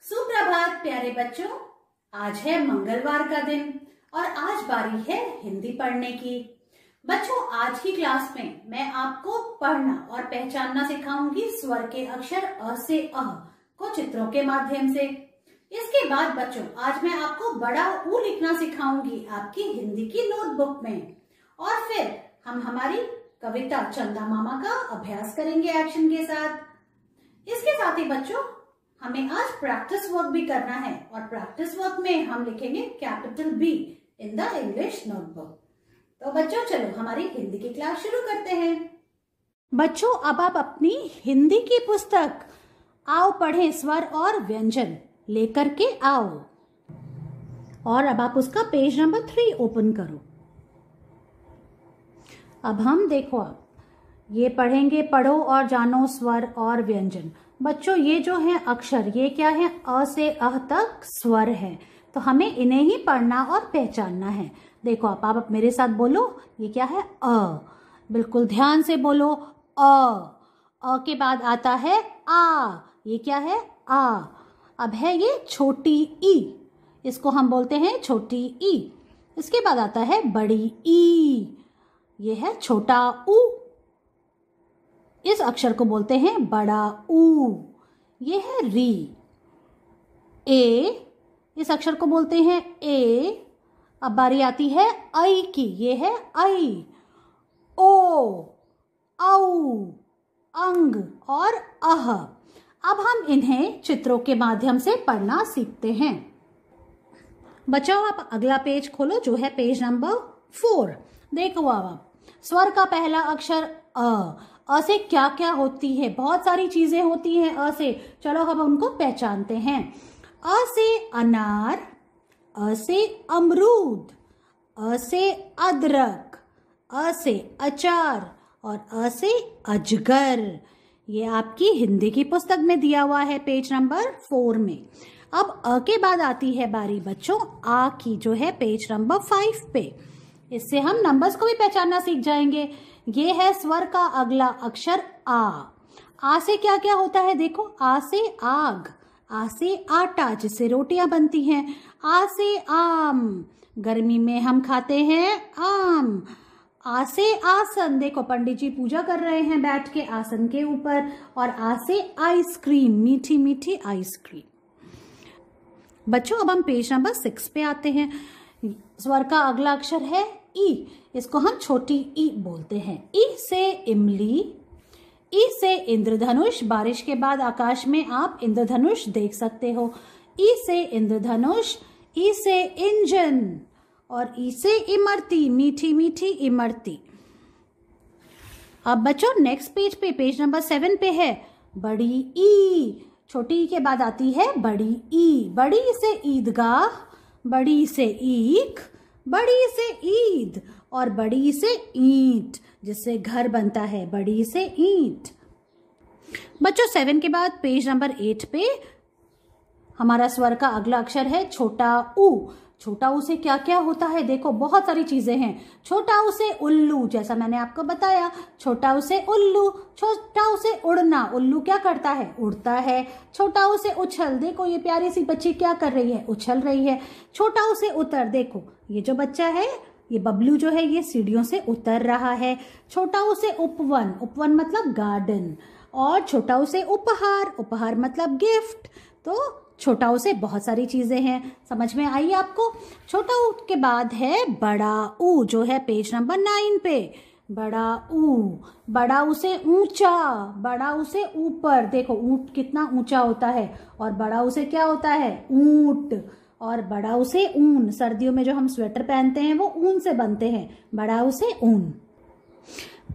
सुप्रभात प्यारे बच्चों। आज है मंगलवार का दिन और आज बारी है हिंदी पढ़ने की। बच्चों, आज की क्लास में मैं आपको पढ़ना और पहचानना सिखाऊंगी स्वर के अक्षर अ से अह को चित्रों के माध्यम से। इसके बाद बच्चों, आज मैं आपको बड़ा ऊ लिखना सिखाऊंगी आपकी हिंदी की नोटबुक में। और फिर हम हमारी कविता चंदा मामा का अभ्यास करेंगे एक्शन के साथ। इसके साथ ही बच्चों, हमें आज प्रैक्टिस वर्क भी करना है और प्रैक्टिस वर्क में हम लिखेंगे capital be in the English notebook. तो बच्चों, चलो हमारी हिंदी की क्लास शुरू करते हैं। बच्चों, अब आप अपनी हिंदी की पुस्तक आओ पढ़ें स्वर और व्यंजन लेकर के आओ और अब आप उसका पेज नंबर 3 ओपन करो। अब हम देखो, आप ये पढ़ेंगे पढ़ो और जानो स्वर और व्यंजन। बच्चों, ये जो है अक्षर, ये क्या है? अ से अह तक स्वर है, तो हमें इन्हें ही पढ़ना और पहचानना है। देखो, आप मेरे साथ बोलो, ये क्या है? अ। बिल्कुल ध्यान से बोलो, अ के बाद आता है आ। ये क्या है? आ। अब है ये छोटी ई, इसको हम बोलते हैं छोटी ई। इसके बाद आता है बड़ी ई, ये है छोटा ऊ। इस अक्षर को बोलते हैं बड़ा ऊ, ये है री। ए, इस अक्षर को बोलते हैं ए। अब बारी आती है आई की, ये है आई। ओ, औ, अंग और अह। अब हम इन्हें चित्रों के माध्यम से पढ़ना सीखते हैं। बच्चों, आप अगला पेज खोलो जो है पेज नंबर 4। देखो, अब स्वर का पहला अक्षर अ से क्या क्या होती है? बहुत सारी चीजें होती हैं अ से। चलो हम उनको पहचानते हैं। अ से अनार, अ से अमरूद, अ से अदरक, अ से अचार और अ से अजगर। ये आपकी हिंदी की पुस्तक में दिया हुआ है पेज नंबर 4 में। अब अ के बाद आती है बारी बच्चों आ की, जो है पेज नंबर 5 पे। इससे हम नंबर्स को भी पहचानना सीख जाएंगे। ये है स्वर का अगला अक्षर आ से क्या क्या होता है? देखो, आ से आग, आ से आटा जिससे रोटियां बनती हैं, आ से आम, गर्मी में हम खाते हैं आम। आ से आसन, देखो पंडित जी पूजा कर रहे हैं बैठ के आसन के ऊपर। और आ से आइसक्रीम, मीठी मीठी आइसक्रीम। बच्चों, अब हम पेज नंबर 6 पे आते हैं। स्वर का अगला अक्षर है ई, इसको हम छोटी ई बोलते हैं। ई से इमली, ई से इंद्रधनुष, बारिश के बाद आकाश में आप इंद्रधनुष देख सकते हो। ई से इंद्रधनुष, ई से इंजन और ई से इमरती, मीठी मीठी इमरती। अब बच्चों, नेक्स्ट पेज पे पेज नंबर 7 पे है बड़ी ई। छोटी ई के बाद आती है बड़ी ई। बड़ी से ईदगाह, बड़ी से ईख, बड़ी से ईद और बड़ी से ईंट जिससे घर बनता है, बड़ी से ईंट। बच्चों, 7 के बाद पेज नंबर 8 पे हमारा स्वर का अगला अक्षर है छोटा ऊ। छोटा ऊ से क्या क्या होता है? देखो, बहुत सारी चीजें हैं। छोटा ऊ से उल्लू, जैसा मैंने आपको बताया, छोटा ऊ से उल्लू। छोटा ऊ से उड़ना, उल्लू क्या करता है? उड़ता है। छोटा ऊ से उछल, देखो ये प्यारी सी बच्ची क्या कर रही है? उछल रही है। छोटा ऊ से उतर, देखो ये जो बच्चा है, ये बबलू जो है, ये सीढ़ियों से उतर रहा है। छोटा ऊ से उपवन, उपवन मतलब गार्डन। और छोटा ऊ से उपहार, उपहार मतलब गिफ्ट। तो छोटा ऊ से बहुत सारी चीजें हैं, समझ में आई आपको? छोटा ऊ के बाद है बड़ा ऊ, जो है पेज नंबर 9 पे। बड़ा ऊ, बड़ा ऊ से ऊंचा, बड़ा ऊ से ऊपर। देखो ऊंट कितना ऊंचा होता है। और बड़ा ऊ से क्या होता है? ऊंट। और बड़ा ऊ से ऊन, सर्दियों में जो हम स्वेटर पहनते हैं वो ऊन से बनते हैं, बड़ा ऊ से ऊन।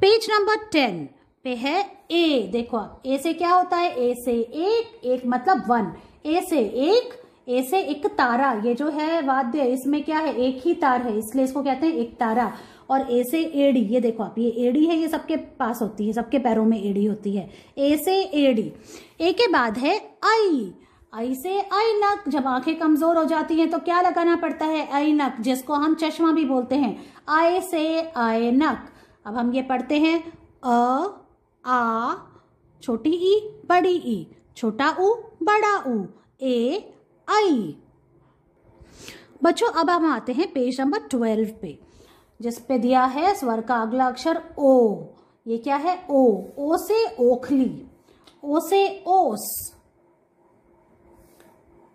पेज नंबर 10 पे है ए। देखो, आप ए से क्या होता है? ए से एक, एक मतलब 1। ए से एक, ए से एक तारा, ये जो है वाद्य, इसमें क्या है? एक ही तार है, इसलिए इसको कहते हैं एक तारा। और ए से एड़ी, ये देखो आप, ये एड़ी है, ये सबके पास होती है, सबके पैरों में एड़ी होती है। ए से एड़ी। ए के बाद है आई। आई से ऐनक, जब आंखें कमजोर हो जाती हैं तो क्या लगाना पड़ता है? ऐनक, जिसको हम चश्मा भी बोलते हैं। आए से ऐनक। अब हम ये पढ़ते हैं आ, छोटी ई, बड़ी ई, छोटा ऊ, बड़ा ऊ, ए आई। बच्चों अब हम आते हैं पेज नंबर 12 पे, जिस पे दिया है स्वर का अगला अक्षर ओ। ये क्या है? ओ। ओ से ओखली, ओ से ओस,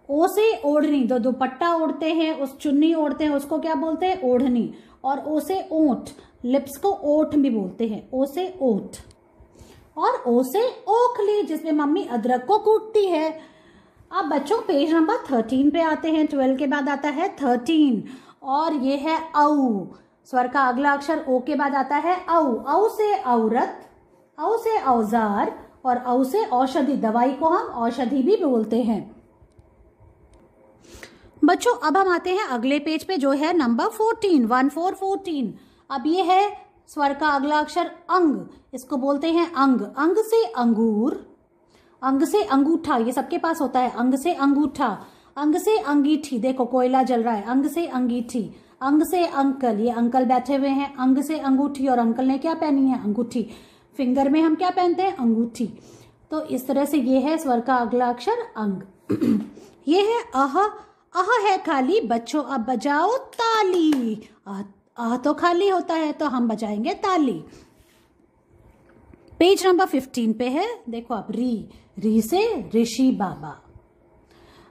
ओ से ओढ़नी, जो दुपट्टा ओढ़ते हैं, उस चुन्नी ओढ़ते हैं, उसको क्या बोलते हैं? ओढ़नी। और ओ से ओठ, लिप्स को ओठ भी बोलते हैं, ओ से ओठ। और ओ से ओखली, जिसमें मम्मी अदरक को कूटती है। अब बच्चों पेज नंबर 13 पे आते हैं। 12 के बाद आता है 13 और ये है औ। स्वर का अगला अक्षर ओ के बाद आता है औ। औ से औरत, औ से औजार और औ से औषधि। दवाई को हम औषधि भी बोलते हैं। बच्चों अब हम आते हैं अगले पेज पे, जो है नंबर 14, 14। अब ये है स्वर का अगला अक्षर अंग। इसको बोलते हैं अंग। अंग से अंगूर, अंग से अंगूठा, ये सबके पास होता है। अंग से अंगूठा, अंग से अंगीठी, देखो कोयला जल रहा है। अंग से अंगीठी, अंग से अंकल, ये अंकल बैठे हुए हैं। अंग से अंगूठी, और अंकल ने क्या पहनी है? अंगूठी। फिंगर में हम क्या पहनते हैं? अंगूठी। तो इस तरह से ये है स्वर का अगला अक्षर अंग। ये है अह। अह है खाली। बच्चों अब बजाओ ताली। अह तो खाली होता है, तो हम बजाएंगे ताली। पेज नंबर 15 पे है, देखो आप री। री से ऋषि बाबा।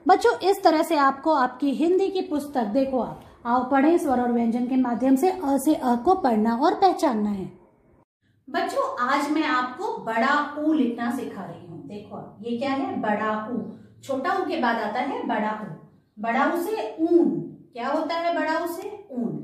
बच्चों इस तरह से आपको आपकी हिंदी की पुस्तक, देखो आप आओ पढ़ें, स्वर और व्यंजन के माध्यम से अ से अ को पढ़ना और पहचानना है। बच्चों आज मैं आपको बड़ा ऊ लिखना सिखा रही हूँ। देखो आप, ये क्या है? बड़ा ऊ। छोटा ऊ के बाद आता है बड़ा ऊ। बड़ा ऊ से ऊन, क्या होता है बड़ा ऊ से? ऊन।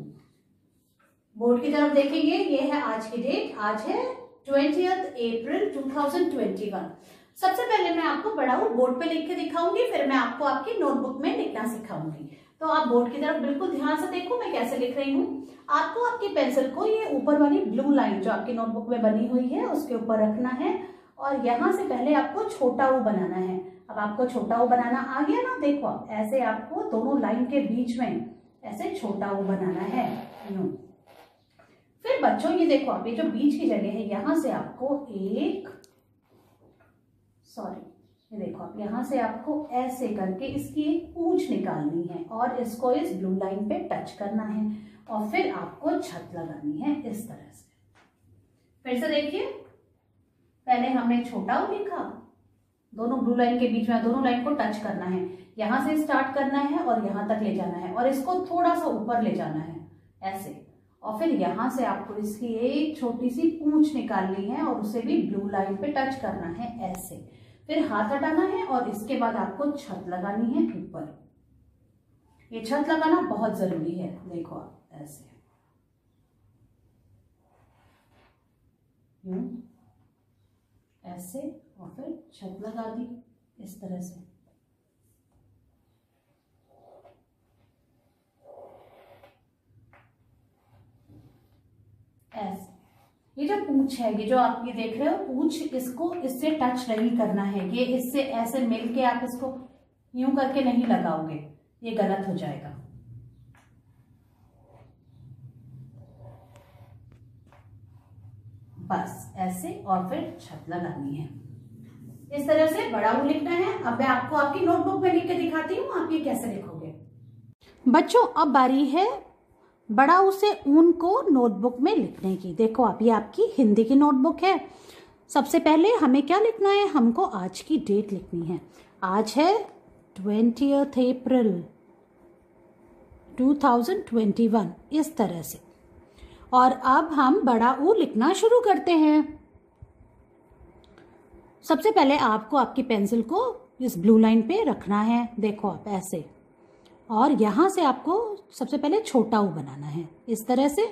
बोर्ड की तरफ देखेंगे, ये है आज की डेट। आज है 20 अप्रैल 2021। सबसे पहले मैं आपको बड़ा ऊ बोर्ड पे लिख के दिखाऊंगी, फिर मैं आपको आपकी नोटबुक में लिखना सिखाऊंगी। तो आप बोर्ड की तरफ बिल्कुल ध्यान से देखो मैं कैसे लिख रही हूँ। आपको आपकी पेंसिल को ये ऊपर वाली ब्लू लाइन जो आपकी नोटबुक में बनी हुई है उसके ऊपर रखना है, और यहाँ से पहले आपको छोटा ऊ बनाना है। अब आपको छोटा ऊ बनाना आ गया ना? देखो आप ऐसे आपको दोनों लाइन के बीच में ऐसे छोटा ऊ बनाना है, यूं। फिर बच्चों ये देखो आप, ये जो बीच की जगह है, यहां से आपको ये देखो आप, यहां से आपको ऐसे करके इसकी एक पूंछ निकालनी है और इसको इस ब्लू लाइन पे टच करना है, और फिर आपको छत लगानी है इस तरह से। फिर से देखिए, पहले हमने छोटा ऊ लिखा, दोनों ब्लू लाइन के बीच में, दोनों लाइन को टच करना है, यहां से स्टार्ट करना है और यहां तक ले जाना है, और इसको थोड़ा सा ऊपर ले जाना है ऐसे, और फिर यहां से आपको इसकी एक छोटी सी पूंछ निकालनी है और उसे भी ब्लू लाइन पे टच करना है ऐसे। फिर हाथ हटाना है और इसके बाद आपको छत लगानी है ऊपर। ये छत लगाना बहुत जरूरी है। देखो आप ऐसे, ऐसे, और फिर छत लगा दी इस तरह से। ऐसे ये जो पूंछ है, ये जो आप ये देख रहे हो पूंछ, इसको इससे टच नहीं करना है। ये इससे ऐसे मिलके आप इसको यूं करके नहीं लगाओगे, ये गलत हो जाएगा। बस ऐसे, और फिर छत लगानी है इस तरह से। बड़ा ऊ लिखना है। अब मैं आपको आपकी नोटबुक में लिख के दिखाती हूँ आप ये कैसे लिखोगे। बच्चों अब बारी है बड़ा ऊ से ऊन को नोटबुक में लिखने की। देखो आप, ये आपकी हिंदी की नोटबुक है। सबसे पहले हमें क्या लिखना है? हमको आज की डेट लिखनी है। आज है 20 अप्रैल 2021, इस तरह से। और अब हम बड़ा ऊ लिखना शुरू करते हैं। सबसे पहले आपको आपकी पेंसिल को इस ब्लू लाइन पे रखना है, देखो आप ऐसे, और यहां से आपको सबसे पहले छोटा ऊ बनाना है इस तरह से।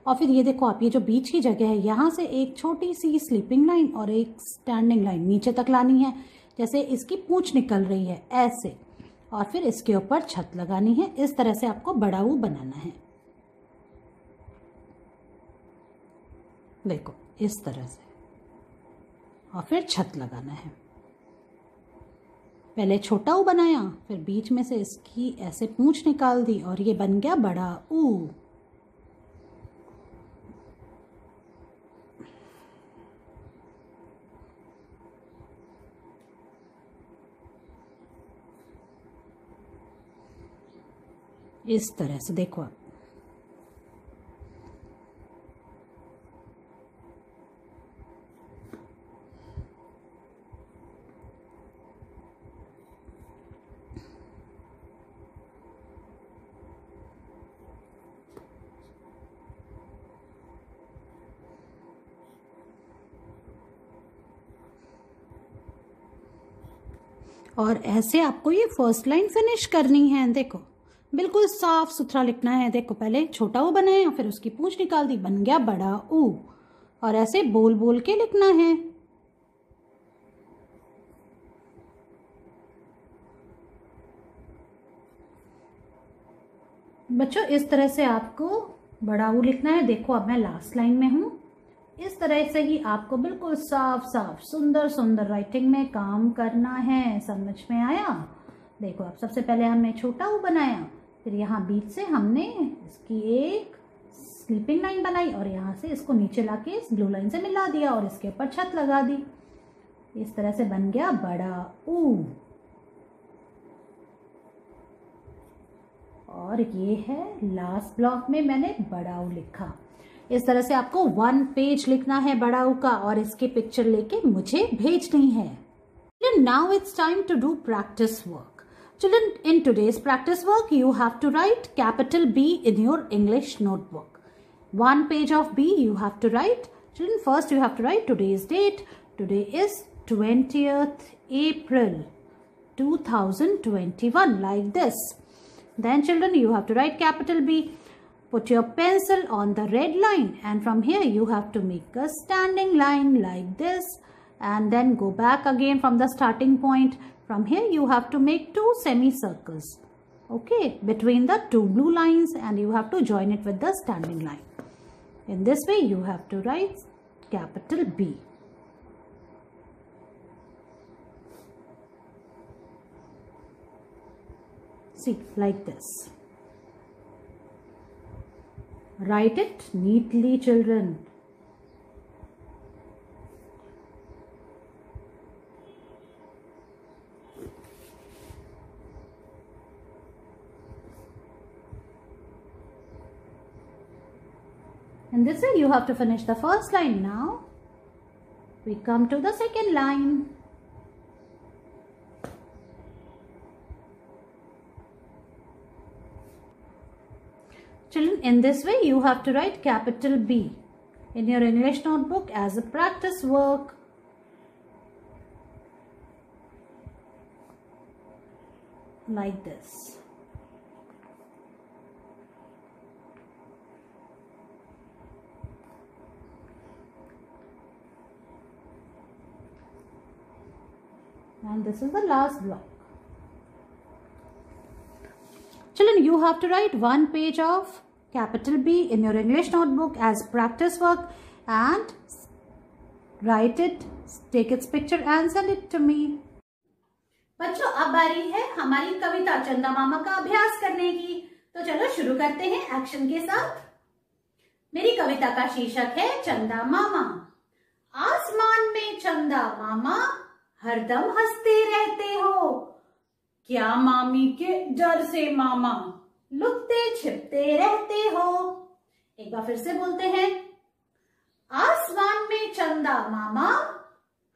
और फिर ये देखो आप, ये जो बीच की जगह है, यहां से एक छोटी सी स्लीपिंग लाइन और एक स्टैंडिंग लाइन नीचे तक लानी है, जैसे इसकी पूंछ निकल रही है ऐसे, और फिर इसके ऊपर छत लगानी है। इस तरह से आपको बड़ा ऊ बनाना है। देखो इस तरह से, और फिर छत लगाना है। पहले छोटा ऊ बनाया, फिर बीच में से इसकी ऐसे पूंछ निकाल दी, और ये बन गया बड़ा ऊ। इस तरह से देखो आप। और ऐसे आपको ये फर्स्ट लाइन फिनिश करनी है। देखो बिल्कुल साफ सुथरा लिखना है। देखो पहले छोटा ऊ बनाया, फिर उसकी पूंछ निकाल दी, बन गया बड़ा ऊ। और ऐसे बोल बोल के लिखना है। बच्चों इस तरह से आपको बड़ा ऊ लिखना है। देखो अब मैं लास्ट लाइन में हूं। इस तरह से ही आपको बिल्कुल साफ साफ सुंदर सुंदर राइटिंग में काम करना है। समझ में आया? देखो अब सबसे पहले हमने छोटा ऊ बनाया, फिर यहाँ बीच से हमने इसकी एक स्लीपिंग लाइन बनाई और यहाँ से इसको नीचे लाके इस ब्लू लाइन से मिला दिया और इसके ऊपर छत लगा दी। इस तरह से बन गया बड़ा ऊ। और ये है लास्ट ब्लॉक में मैंने बड़ा ऊ लिखा। इस तरह से आपको 1 पेज लिखना है बड़ा ऊ का और इसकी पिक्चर लेके मुझे भेजनी है। Now it's time to do practice work. Children, in today's practice work, you have to write capital B in your English notebook. 1 page of B you have to write. Children, first you have to write today's date. Today is 20th April 2021, like this. Then children, you have to write capital B. Put your pencil on the red line and from here you have to make a standing line like this and then go back again from the starting point. From here you have to make 2 semicircles, okay, between the 2 blue lines, and you have to join it with the standing line. In this way you have to write capital B. See, like this. Write it neatly, children. And this way you have to finish the first line. Now we come to the second line. Children, in this way you have to write capital B in your English notebook as a practice work. Like this. And this is the last block. Children, you have to write 1 page of capital B in your English notebook as practice work and write it, take its picture and send it to me. बच्चों अब बारी है हमारी कविता चंदा मामा का अभ्यास करने की। तो चलो शुरू करते हैं एक्शन के साथ। मेरी कविता का शीर्षक है चंदा मामा। आसमान में चंदा मामा हरदम हंसते रहते हो, क्या मामी के डर से मामा लुकते छिपते रहते हो। एक बार फिर से बोलते हैं। आसमान में चंदा मामा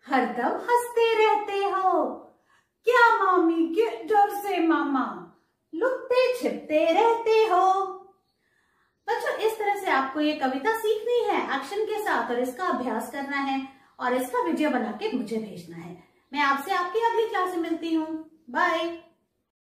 हरदम हंसते रहते हो, क्या मामी के डर से मामा लुकते छिपते रहते हो। बच्चों इस तरह से आपको ये कविता सीखनी है एक्शन के साथ और इसका अभ्यास करना है और इसका वीडियो बना के मुझे भेजना है। मैं आपसे आपकी अगली क्लास में मिलती हूँ। बाय।